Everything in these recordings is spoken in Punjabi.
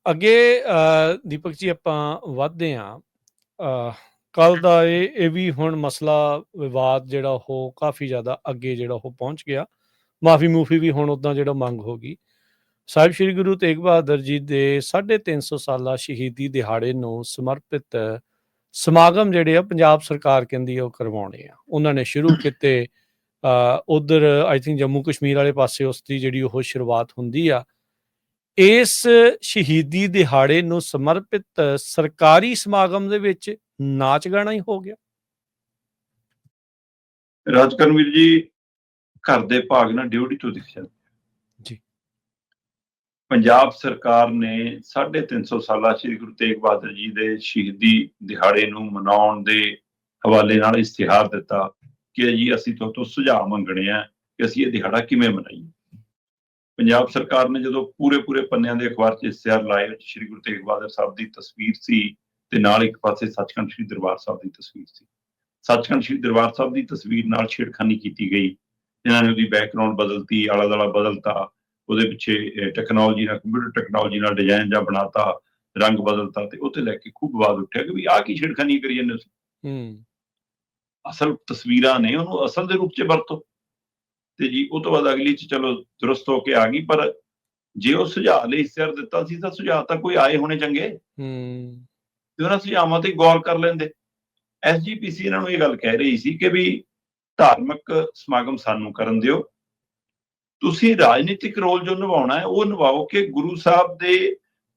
ਅੱਗੇ ਦੀਪਕ ਜੀ ਆਪਾਂ ਵੱਧਦੇ ਹਾਂ। ਕੱਲ੍ਹ ਦਾ ਇਹ ਵੀ ਹੁਣ ਮਸਲਾ ਵਿਵਾਦ ਜਿਹੜਾ ਉਹ ਕਾਫੀ ਜ਼ਿਆਦਾ ਅੱਗੇ ਜਿਹੜਾ ਉਹ ਪਹੁੰਚ ਗਿਆ। ਮਾਫੀ ਵੀ ਹੁਣ ਉੱਦਾਂ ਜਿਹੜਾ ਮੰਗ ਹੋ ਗਈ। ਸਾਹਿਬ ਸ੍ਰੀ ਗੁਰੂ ਤੇਗ ਬਹਾਦਰ ਜੀ ਦੇ 350 ਸਾਲਾ ਸ਼ਹੀਦੀ ਦਿਹਾੜੇ ਨੂੰ ਸਮਰਪਿਤ ਸਮਾਗਮ ਜਿਹੜੇ ਆ ਪੰਜਾਬ ਸਰਕਾਰ ਕਹਿੰਦੀ ਆ ਉਹ ਕਰਵਾਉਣੇ ਆ। ਉਹਨਾਂ ਨੇ ਸ਼ੁਰੂ ਕੀਤੇ ਉਧਰ ਆਈ ਥਿੰਕ ਜੰਮੂ ਕਸ਼ਮੀਰ ਵਾਲੇ ਪਾਸੇ ਉਸ ਦੀ ਜਿਹੜੀ ਉਹ ਸ਼ੁਰੂਆਤ ਹੁੰਦੀ ਆ। ਇਸ ਸ਼ਹੀਦੀ ਦਿਹਾੜੇ ਨੂੰ ਸਮਰਪਿਤ ਸਰਕਾਰੀ ਸਮਾਗਮ ਦੇ ਵਿੱਚ ਨਾਚ ਗਾਣਾ ਹੀ ਹੋ ਗਿਆ। ਰਾਜਕਰਮਵੀਰ ਜੀ, ਘਰ ਦੇ ਭਾਗ ਨਾਲ ਡਿਊਟੀ ਤੋਂ ਦਿਖ ਜਾਂਦੇ ਜੀ। ਪੰਜਾਬ ਸਰਕਾਰ ਨੇ 350 ਸਾਲਾ ਸ਼੍ਰੀ ਗੁਰੂ ਤੇਗ ਬਹਾਦਰ ਜੀ ਦੇ ਸ਼ਹੀਦੀ ਦਿਹਾੜੇ ਨੂੰ ਮਨਾਉਣ ਦੇ ਹਵਾਲੇ ਨਾਲ ਇਸ਼ਤਿਹਾਰ ਦਿੱਤਾ ਕਿ ਜੀ ਅਸੀਂ ਤੁਹਾਡੇ ਤੋਂ ਸੁਝਾਅ ਮੰਗਣੇ ਆ ਕਿ ਅਸੀਂ ਇਹ ਦਿਹਾੜਾ ਕਿਵੇਂ ਮਨਾਈਏ। ਪੰਜਾਬ ਸਰਕਾਰ ਨੇ ਜਦੋਂ ਪੂਰੇ ਪੰਨਿਆਂ ਦੇ ਅਖਬਾਰ 'ਚ ਇਸ਼ਤਿਹਾਰ ਲਾਏ, ਸ਼੍ਰੀ ਗੁਰੂ ਤੇਗ ਬਹਾਦਰ ਸਾਹਿਬ ਦੀ ਤਸਵੀਰ ਸੀ ਤੇ ਨਾਲ ਇੱਕ ਪਾਸੇ ਸੱਚਖੰਡ ਸ਼੍ਰੀ ਦਰਬਾਰ ਸਾਹਿਬ ਦੀ ਤਸਵੀਰ ਸੀ। ਸੱਚਖੰਡ ਸ਼੍ਰੀ ਦਰਬਾਰ ਸਾਹਿਬ ਦੀ ਤਸਵੀਰ ਨਾਲ ਛੇੜਖਾਨੀ ਕੀਤੀ ਗਈ। ਇਹਨਾਂ ਨੇ ਉਹਦੀ ਬੈਕਗਰਾਉਂਡ ਬਦਲਤੀ, ਆਲਾ ਦੁਆਲਾ ਬਦਲਤਾ, ਉਹਦੇ ਪਿੱਛੇ ਟੈਕਨੋਲੋਜੀ ਨਾਲ, ਕੰਪਿਊਟਰ ਟੈਕਨੋਲੋਜੀ ਨਾਲ ਡਿਜ਼ਾਈਨ ਜਾਂ ਬਣਾਤਾ, ਰੰਗ ਬਦਲਤਾ, ਤੇ ਉਹ ਤੇ ਲੈ ਕੇ ਖੂਬ ਵਿਵਾਦ ਉੱਠਿਆ ਕਿ ਵੀ ਆਹ ਕੀ ਛੇੜਖਾਨੀ ਕਰੀ ਜਾਂਦੇ ਤੁਸੀਂ। ਅਸਲ ਤਸਵੀਰਾਂ ਨੇ, ਉਹਨੂੰ ਅਸਲ ਦੇ ਰੂਪ 'ਚ ਵਰਤੋ। ਤੇ ਜੀ ਉਹ ਤੋਂ ਬਾਅਦ ਅਗਲੀ 'ਚ ਚਲੋ ਦਰੁਸਤ ਹੋ ਕੇ ਆ ਗਈ। ਪਰ ਜੇ ਉਹ ਸੁਝਾਅ ਲਈ ਇਸ਼ਤਿਹਾਰ ਦਿੱਤਾ ਸੀ ਤਾਂ ਸੁਝਾਅ ਤਾਂ ਕੋਈ ਆਏ ਹੋਣੇ ਚੰਗੇ, ਤੇ ਉਹਨਾਂ ਸੁਝਾਵਾਂ ਤੇ ਗੌਰ ਕਰ ਲੈਂਦੇ। SGPC ਇਹਨਾਂ ਨੂੰ ਇਹ ਗੱਲ ਕਹਿ ਰਹੀ ਸੀ ਕਿ ਵੀ ਧਾਰਮਿਕ ਸਮਾਗਮ ਸਾਨੂੰ ਕਰਨ ਦਿਓ, ਤੁਸੀਂ ਰਾਜਨੀਤਿਕ ਰੋਲ ਜੋ ਨਿਭਾਉਣਾ ਹੈ ਉਹ ਨਿਭਾਓ ਕਿ ਗੁਰੂ ਸਾਹਿਬ ਦੇ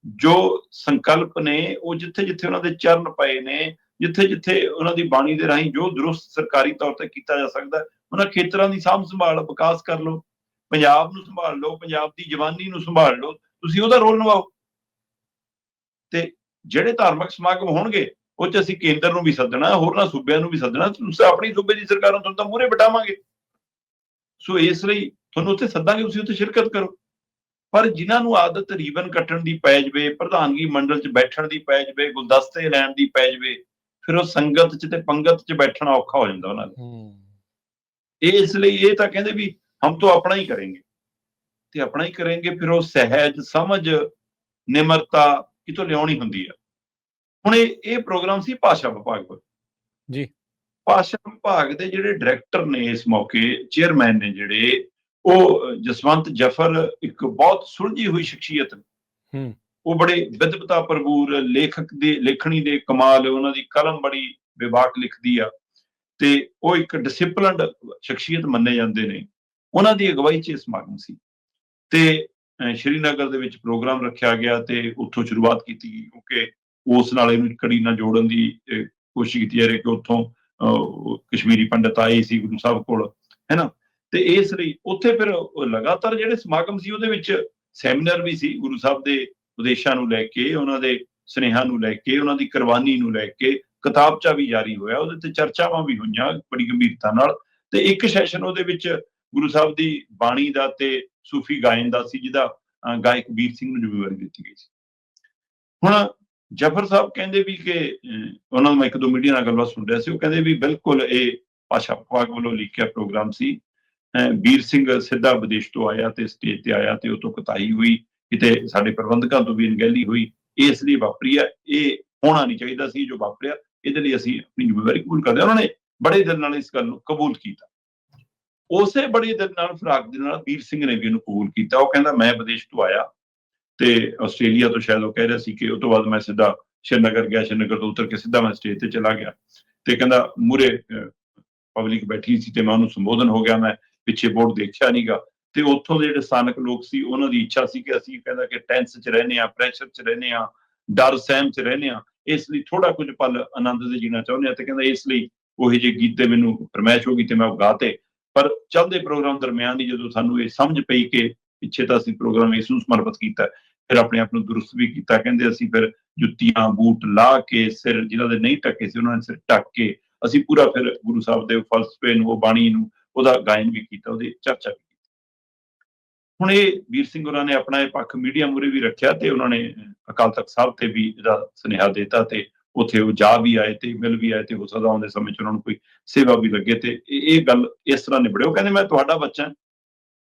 ਜੋ ਸੰਕਲਪ ਨੇ, ਉਹ ਜਿੱਥੇ ਜਿੱਥੇ ਉਹਨਾਂ ਦੇ ਚਰਨ ਪਏ ਨੇ, ਜਿੱਥੇ ਜਿੱਥੇ ਉਹਨਾਂ ਦੀ ਬਾਣੀ ਦੇ ਰਾਹੀਂ ਜੋ ਦਰੁਸਤ ਸਰਕਾਰੀ ਤੌਰ ਤੇ ਕੀਤਾ ਜਾ ਸਕਦਾ, ਉਹਨਾਂ ਖੇਤਰਾਂ ਦੀ ਸਾਂਭ ਸੰਭਾਲ, ਵਿਕਾਸ ਕਰ ਲਓ, ਪੰਜਾਬ ਨੂੰ ਸੰਭਾਲ ਲਓ, ਪੰਜਾਬ ਦੀ ਜਵਾਨੀ ਨੂੰ ਸੰਭਾਲ ਲਓ, ਤੁਸੀਂ ਉਹਦਾ ਰੋਲ ਨਿਭਾਓ। ਤੇ ਜਿਹੜੇ ਧਾਰਮਿਕ ਸਮਾਗਮ ਹੋਣਗੇ ਉਹ 'ਚ ਅਸੀਂ ਕੇਂਦਰ ਨੂੰ ਵੀ ਸੱਦਣਾ, ਹੋਰਨਾਂ ਸੂਬਿਆਂ ਨੂੰ ਵੀ ਸੱਦਣਾ, ਤੁਸੀਂ ਆਪਣੀ ਸੂਬੇ ਦੀ ਸਰਕਾਰਾਂ ਨੂੰ ਤਾਂ ਮੂਹਰੇ ਬਿਠਾਵਾਂਗੇ। ਸੋ ਇਸ ਲਈ ਤੁਹਾਨੂੰ ਉੱਥੇ ਸੱਦਾਂਗੇ, ਤੁਸੀਂ ਉੱਥੇ ਸ਼ਿਰਕਤ ਕਰੋ। ਪਰ ਜਿਨ੍ਹਾਂ ਨੂੰ ਆਦਤ ਰੀਬਨ ਕੱਟਣ ਦੀ ਪੈ ਜਾਵੇ, ਪ੍ਰਧਾਨਗੀ ਮੰਡਲ 'ਚ ਬੈਠਣ ਦੀ ਪੈ ਜਾਵੇ, ਗੁਲਦਸਤੇ ਲੈਣ ਦੀ ਪੈ ਜਾਵੇ, ਫਿਰ ਉਹ ਸੰਗਤ 'ਚ ਤੇ ਪੰਗਤ 'ਚ ਬੈਠਣਾ ਔਖਾ ਹੋ ਜਾਂਦਾ ਉਹਨਾਂ ਲਈ। ਇਸ ਲਈ ਇਹ ਤਾਂ ਕਹਿੰਦੇ ਵੀ ਹਮ ਤੋਂ ਆਪਣਾ ਹੀ ਕਰੇਂਗੇ, ਤੇ ਆਪਣਾ ਹੀ ਕਰੇਂਗੇ। ਫਿਰ ਉਹ ਸਹਿਜ, ਸਮਝ, ਨਿਮਰਤਾ ਕਿਤੋਂ ਲਿਆਉਣੀ ਹੁੰਦੀ ਆ। ਹੁਣ ਇਹ ਪ੍ਰੋਗਰਾਮ ਸੀ ਭਾਸ਼ਾ ਵਿਭਾਗ ਕੋਲ ਜੀ। ਭਾਸ਼ਾ ਵਿਭਾਗ ਦੇ ਜਿਹੜੇ ਡਾਇਰੈਕਟਰ ਨੇ ਇਸ ਮੌਕੇ, ਚੇਅਰਮੈਨ ਨੇ ਜਿਹੜੇ, ਉਹ ਜਸਵੰਤ ਜਫਰ ਇੱਕ ਬਹੁਤ ਸੁਲਝੀ ਹੋਈ ਸ਼ਖਸੀਅਤ ਨੇ। ਉਹ ਬੜੇ ਵਿਦਵਤਾ ਭਰਪੂਰ ਲੇਖਕ ਦੇ, ਲੇਖਣੀ ਦੇ ਕਮਾਲ, ਉਹਨਾਂ ਦੀ ਕਲਮ ਬੜੀ ਬੇਬਾਕ ਲਿਖਦੀ ਆ, ਤੇ ਉਹ ਇੱਕ ਡਿਸਿਪਲਨਡ ਸ਼ਖਸੀਅਤ ਮੰਨੇ ਜਾਂਦੇ ਨੇ। ਉਹਨਾਂ ਦੀ ਅਗਵਾਈ 'ਚ ਇਹ ਸਮਾਗਮ ਸੀ ਤੇ ਸ਼੍ਰੀਨਗਰ ਦੇ ਵਿੱਚ ਪ੍ਰੋਗਰਾਮ ਰੱਖਿਆ ਗਿਆ ਤੇ ਉੱਥੋਂ ਸ਼ੁਰੂਆਤ ਕੀਤੀ ਗਈ, ਕਿਉਂਕਿ ਉਸ ਨਾਲ ਇਹਨੂੰ ਕੜੀ ਨਾਲ ਜੋੜਨ ਦੀ ਕੋਸ਼ਿਸ਼ ਕੀਤੀ ਜਾ ਰਹੀ ਕਿ ਉੱਥੋਂ ਕਸ਼ਮੀਰੀ ਪੰਡਤ ਆਏ ਸੀ ਗੁਰੂ ਸਾਹਿਬ ਕੋਲ, ਹੈ ਨਾ। ਤੇ ਇਸ ਲਈ ਉੱਥੇ ਫਿਰ ਲਗਾਤਾਰ ਜਿਹੜੇ ਸਮਾਗਮ ਸੀ ਉਹਦੇ ਵਿੱਚ ਸੈਮੀਨਾਰ ਵੀ ਸੀ, ਗੁਰੂ ਸਾਹਿਬ ਦੇ ਉਦੇਸ਼ਾਂ ਨੂੰ ਲੈ ਕੇ, ਉਹਨਾਂ ਦੇ ਸੁਨੇਹਾਂ ਨੂੰ ਲੈ ਕੇ, ਉਹਨਾਂ ਦੀ ਕੁਰਬਾਨੀ ਨੂੰ ਲੈ ਕੇ ਕਿਤਾਬਚਾ ਵੀ ਜਾਰੀ ਹੋਇਆ, ਉਹਦੇ ਤੇ ਚਰਚਾਵਾਂ ਵੀ ਹੋਈਆਂ ਬੜੀ ਗੰਭੀਰਤਾ ਨਾਲ। ਤੇ ਇੱਕ ਸੈਸ਼ਨ ਉਹਦੇ ਵਿੱਚ ਗੁਰੂ ਸਾਹਿਬ ਦੀ ਬਾਣੀ ਦਾ ਤੇ ਸੂਫੀ ਗਾਇਨ ਦਾ ਸੀ, ਜਿਹਦਾ ਗਾਇਕ ਵੀਰ ਸਿੰਘ ਨੂੰ ਜ਼ਿੰਮੇਵਾਰੀ ਦਿੱਤੀ ਗਈ ਸੀ। ਹੁਣ ਜਫਰ ਸਾਹਿਬ ਕਹਿੰਦੇ ਵੀ ਕਿ ਉਹਨਾਂ ਨੂੰ ਮੈਂ ਇੱਕ ਦੋ ਮੀਡੀਆ ਨਾਲ ਗੱਲਬਾਤ ਸੁਣ ਰਿਹਾ ਸੀ, ਉਹ ਕਹਿੰਦੇ ਵੀ ਬਿਲਕੁਲ ਇਹ ਭਾਸ਼ਾ ਵਿਭਾਗ ਵੱਲੋਂ ਲਿਖਿਆ ਪ੍ਰੋਗਰਾਮ ਸੀ। ਵੀਰ ਸਿੰਘ ਸਿੱਧਾ ਵਿਦੇਸ਼ ਤੋਂ ਆਇਆ ਤੇ ਸਟੇਜ ਤੇ ਆਇਆ ਤੇ ਉਹ ਤੋਂ ਕੁਤਾਹੀ ਹੋਈ, ਕਿਤੇ ਸਾਡੇ ਪ੍ਰਬੰਧਕਾਂ ਤੋਂ ਵੀ ਅਣਗਹਿਲੀ ਹੋਈ, ਇਸ ਲਈ ਵਾਪਰੀ ਆ। ਇਹ ਹੋਣਾ ਨਹੀਂ ਚਾਹੀਦਾ ਸੀ ਜੋ ਵਾਪਰਿਆ, ਇਹਦੇ ਲਈ ਅਸੀਂ ਆਪਣੀ ਜ਼ਿੰਮੇਵਾਰੀ ਕਬੂਲ ਕਰਦੇ ਹਾਂ। ਉਹਨਾਂ ਨੇ ਬੜੇ ਦਿਲ ਨਾਲ ਇਸ ਗੱਲ ਨੂੰ ਕਬੂਲ ਕੀਤਾ। ਉਸੇ ਬੜੇ ਦਿਲ ਨਾਲ, ਫਰਾਕ ਦੇ ਨਾਲ ਵੀਰ ਸਿੰਘ ਨੇ ਵੀ ਇਹਨੂੰ ਕਬੂਲ ਕੀਤਾ। ਉਹ ਕਹਿੰਦਾ ਮੈਂ ਵਿਦੇਸ਼ ਤੋਂ ਆਇਆ ਤੇ ਆਸਟ੍ਰੇਲੀਆ ਤੋਂ, ਸ਼ਾਇਦ ਉਹ ਕਹਿ ਰਿਹਾ ਸੀ, ਕਿ ਉਹ ਤੋਂ ਬਾਅਦ ਮੈਂ ਸਿੱਧਾ ਸ਼੍ਰੀਨਗਰ ਗਿਆ, ਸ਼੍ਰੀਨਗਰ ਤੋਂ ਉਤਰ ਕੇ ਸਿੱਧਾ ਮੈਂ ਸਟੇਜ ਤੇ ਚਲਾ ਗਿਆ ਤੇ ਕਹਿੰਦਾ ਮੂਹਰੇ ਪਬਲਿਕ ਬੈਠੀ ਸੀ ਤੇ ਮੈਂ ਉਹਨੂੰ ਸੰਬੋਧਨ ਹੋ ਗਿਆ, ਮੈਂ ਪਿੱਛੇ ਬੋਰਡ ਦੇਖਿਆ ਨੀਗਾ। ਤੇ ਉੱਥੋਂ ਦੇ ਜਿਹੜੇ ਸਥਾਨਕ ਲੋਕ ਸੀ, ਉਹਨਾਂ ਦੀ ਇੱਛਾ ਸੀ ਕਿ ਅਸੀਂ, ਕਹਿੰਦਾ ਕਿ ਟੈਂਸ 'ਚ ਰਹਿੰਦੇ ਹਾਂ, ਪ੍ਰੈਸ਼ਰ 'ਚ ਰਹਿੰਦੇ ਹਾਂ, ਡਰ ਸਹਿਮ 'ਚ ਰਹਿੰਦੇ ਹਾਂ, ਇਸ ਲਈ ਥੋੜਾ ਕੁਝ ਪਲ ਆਨੰਦ ਦੇ ਜੀਣਾ ਚਾਹੁੰਦੇ ਹਾਂ। ਤੇ ਕਹਿੰਦਾ ਇਸ ਲਈ ਉਹੋ ਜਿਹੇ ਗੀਤ ਤੇ ਮੈਨੂੰ ਫਰਮਾਇਸ਼ ਹੋ ਗਈ ਤੇ ਮੈਂ ਉਹ ਗਾਤੇ। ਪਰ ਚੱਲਦੇ ਪ੍ਰੋਗਰਾਮ ਦਰਮਿਆਨ ਹੀ ਜਦੋਂ ਸਾਨੂੰ ਇਹ ਸਮਝ ਪਈ ਕਿ ਪਿੱਛੇ ਤਾਂ ਅਸੀਂ ਪ੍ਰੋਗਰਾਮ ਇਸ ਨੂੰ ਸਮਰਪਿਤ ਕੀਤਾ, ਫਿਰ ਆਪਣੇ ਆਪ ਨੂੰ ਦੁਰਸਤ ਵੀ ਕੀਤਾ। ਕਹਿੰਦੇ ਅਸੀਂ ਫਿਰ ਜੁੱਤੀਆਂ, ਬੂਟ ਲਾ ਕੇ, ਸਿਰ ਜਿਨ੍ਹਾਂ ਦੇ ਨਹੀਂ ਢੱਕੇ ਸੀ ਉਹਨਾਂ ਨੇ ਸਿਰ ਢੱਕ ਕੇ, ਅਸੀਂ ਪੂਰਾ ਫਿਰ ਗੁਰੂ ਸਾਹਿਬ ਦੇ ਫਲਸਫੇ ਨੂੰ, ਉਹ ਬਾਣੀ ਨੂੰ, ਉਹਦਾ ਗਾਇਨ ਵੀ ਕੀਤਾ, ਉਹਦੀ ਚਰਚਾ ਵੀ ਕੀਤੀ। ਹੁਣ ਇਹ ਵੀਰ ਸਿੰਘ ਹੋਰਾਂ ਨੇ ਆਪਣਾ ਇਹ ਪੱਖ ਮੀਡੀਆ ਮੂਹਰੇ ਵੀ ਰੱਖਿਆ ਤੇ ਉਹਨਾਂ ਨੇ ਅਕਾਲ ਤਖਤ ਸਾਹਿਬ ਤੇ ਵੀ ਇਹਦਾ ਸੁਨੇਹਾ ਦਿੱਤਾ ਤੇ ਉੱਥੇ ਉਹ ਜਾ ਵੀ ਆਏ ਤੇ ਮਿਲ ਵੀ ਆਏ ਤੇ ਹੋ ਸਕਦਾ ਆਉਂਦੇ ਸਮੇਂ 'ਚ ਉਹਨਾਂ ਨੂੰ ਕੋਈ ਸੇਵਾ ਵੀ ਲੱਗੇ। ਤੇ ਇਹ ਗੱਲ ਇਸ ਤਰ੍ਹਾਂ ਨਿਬੜੇ। ਉਹ ਕਹਿੰਦੇ ਮੈਂ ਤੁਹਾਡਾ ਬੱਚਾ।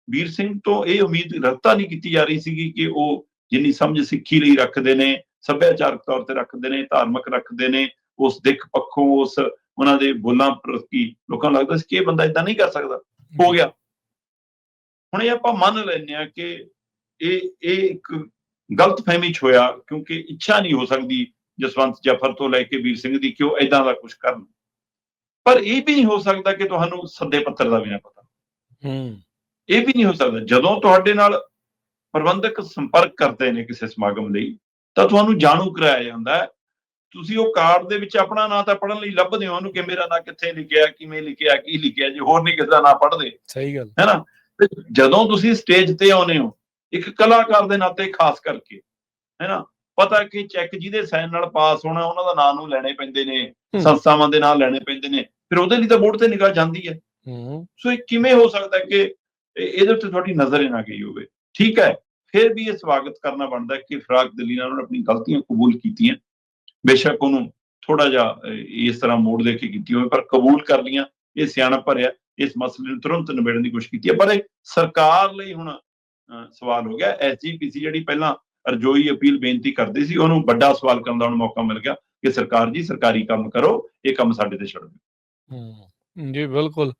ਵੀਰ ਸਿੰਘ ਤੋਂ ਇਹ ਉਮੀਦ ਰੱਖਤਾ ਨਹੀਂ ਕੀਤੀ ਜਾ ਰਹੀ ਸੀਗੀ ਕਿ ਉਹ ਜਿੰਨੀ ਸਮਝ ਸਿੱਖੀ ਲਈ ਰੱਖਦੇ ਨੇ, ਸੱਭਿਆਚਾਰਕ ਤੌਰ ਤੇ ਰੱਖਦੇ ਨੇ, ਧਾਰਮਿਕ ਰੱਖਦੇ ਨੇ, ਉਸ ਦਿੱਖ ਪੱਖੋਂ, ਉਹਨਾਂ ਦੇ ਬੋਲਾਂ ਪ੍ਰਤੀ ਲੋਕਾਂ ਨੂੰ ਲੱਗਦਾ ਸੀ ਕਿ ਇਹ ਬੰਦਾ ਏਦਾਂ ਨਹੀਂ ਕਰ ਸਕਦਾ, ਹੋ ਗਿਆ। ਹੁਣ ਇਹ ਆਪਾਂ ਮੰਨ ਲੈਂਦੇ ਹਾਂ ਕਿ ਇਹ ਇੱਕ ਗਲਤਫਹਿਮੀ 'ਚ ਹੋਇਆ, ਕਿਉਂਕਿ ਇੱਛਾ ਨਹੀਂ ਹੋ ਸਕਦੀ ਜਸਵੰਤ ਜਾਫਰ ਤੋਂ ਲੈ ਕੇ ਵੀਰ ਸਿੰਘ ਦੀ ਕਿ ਉਹ ਏਦਾਂ ਦਾ ਕੁਝ ਕਰਨ। ਪਰ ਇਹ ਵੀ ਨਹੀਂ ਹੋ ਸਕਦਾ ਕਿ ਤੁਹਾਨੂੰ ਸੱਦੇ ਪੱਤਰ ਦਾ ਵੀ ਨਾ ਪਤਾ। ਇਹ ਵੀ ਨਹੀਂ ਹੋ ਸਕਦਾ। ਜਦੋਂ ਤੁਹਾਡੇ ਨਾਲ ਪ੍ਰਬੰਧਕ ਸੰਪਰਕ ਕਰਦੇ ਨੇ ਕਿਸੇ ਸਮਾਗਮ ਲਈ, ਤਾਂ ਤੁਹਾਨੂੰ ਜਾਣੂ ਕਰਾਇਆ ਜਾਂਦਾ ਹੈ। ਤੁਸੀਂ ਉਹ ਕਾਰਡ ਦੇ ਵਿੱਚ ਆਪਣਾ ਨਾਂ ਤਾਂ ਪੜ੍ਹਨ ਲਈ ਲੱਭਦੇ ਹੋ ਉਹਨੂੰ, ਕਿ ਮੇਰਾ ਨਾਂ ਕਿੱਥੇ ਲਿਖਿਆ, ਕਿਵੇਂ ਲਿਖਿਆ, ਕੀ ਲਿਖਿਆ, ਜੇ ਹੋਰ ਨਹੀਂ ਕਿਸੇ ਦਾ ਨਾਂ ਪੜ੍ਹਦੇ। ਸਹੀ ਗੱਲ ਹੈ ਨਾ। ਤੇ ਜਦੋਂ ਤੁਸੀਂ ਸਟੇਜ ਤੇ ਆਉਂਦੇ ਹੋ, ਇੱਕ ਕਲਾਕਾਰ ਦੇ ਨਾਤੇ ਖਾਸ ਕਰਕੇ, ਹੈ ਨਾ, ਪਤਾ ਕਿ ਚੈੱਕ ਜਿਹਦੇ ਸਾਈਨ ਨਾਲ ਪਾਸ ਹੋਣਾ ਉਹਨਾਂ ਦਾ ਨਾਂ ਨੂੰ ਲੈਣੇ ਪੈਂਦੇ ਨੇ, ਸੰਸਥਾਵਾਂ ਦੇ ਨਾਂ ਲੈਣੇ ਪੈਂਦੇ ਨੇ, ਫਿਰ ਉਹਦੇ ਲਈ ਤਾਂ ਬੋਰਡ ਤੇ ਨਿਗਾਹ ਜਾਂਦੀ ਹੈ। ਸੋ ਇਹ ਕਿਵੇਂ ਹੋ ਸਕਦਾ ਕਿ ਇਹਦੇ ਉੱਤੇ ਤੁਹਾਡੀ ਨਜ਼ਰ ਹੀ ਨਾ ਗਈ ਹੋਵੇ। ਠੀਕ ਹੈ, ਫਿਰ ਵੀ ਇਹ ਸਵਾਗਤ ਕਰਨਾ ਬਣਦਾ ਕਿ ਫਿਰਾਕ ਦਲੀਲ ਨਾਲ ਉਹਨੇ ਆਪਣੀ ਗਲਤੀਆਂ ਕਬੂਲ ਕੀਤੀਆਂ, ਬੇਸ਼ੱਕ ਉਹਨੂੰ ਥੋੜਾ ਜਿਹਾ ਇਸ ਤਰ੍ਹਾਂ ਮੋੜ ਦੇ ਕੇ ਕੀਤੀ ਹੋਵੇ, ਪਰ ਕਬੂਲ ਕਰ ਲਈਆਂ। ਇਹ ਸਿਆਣਪ ਭਰਿਆ, ਇਸ ਮਸਲੇ ਨੂੰ ਤੁਰੰਤ ਨਿਬੇੜਨ ਦੀ ਕੋਸ਼ਿਸ਼ ਕੀਤੀ ਹੈ। ਪਰ ਇਹ ਸਰਕਾਰ ਲਈ ਹੁਣ ਸਵਾਲ ਹੋ ਗਿਆ। SGPC ਜਿਹੜੀ ਪਹਿਲਾਂ ਅਰਜ਼ੋਈ ਅਪੀਲ ਬੇਨਤੀ ਕਰਦੀ ਸੀ, ਉਹਨੂੰ ਵੱਡਾ ਸਵਾਲ ਕਰਨ ਦਾ ਹੁਣ ਮੌਕਾ ਮਿਲ ਗਿਆ ਕਿ ਸਰਕਾਰ ਜੀ ਸਰਕਾਰੀ ਕੰਮ ਕਰੋ, ਇਹ ਕੰਮ ਸਾਡੇ ਤੇ ਛੱਡ ਦਿਓ। ਜੀ ਬਿਲਕੁਲ।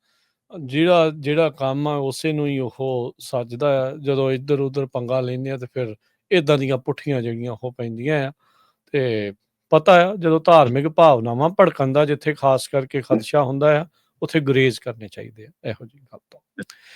ਜਿਹੜਾ ਕੰਮ ਆ ਉਸੇ ਨੂੰ ਹੀ ਉਹ ਸੱਜਦਾ ਆ। ਜਦੋਂ ਇੱਧਰ ਉੱਧਰ ਪੰਗਾ ਲੈਂਦੇ ਆ ਤੇ ਫਿਰ ਇੱਦਾਂ ਦੀਆਂ ਪੁੱਠੀਆਂ ਜਿਹੜੀਆਂ ਉਹ ਪੈਂਦੀਆਂ ਆ। ਤੇ ਪਤਾ ਆ ਜਦੋਂ ਧਾਰਮਿਕ ਭਾਵਨਾਵਾਂ ਭੜਕਣ ਦਾ ਜਿੱਥੇ ਖਾਸ ਕਰਕੇ ਖਦਸ਼ਾ ਹੁੰਦਾ ਆ, ਉੱਥੇ ਗੁਰੇਜ਼ ਕਰਨੇ ਚਾਹੀਦੇ ਆ ਇਹੋ ਜਿਹੀ ਗੱਲ ਤੋਂ।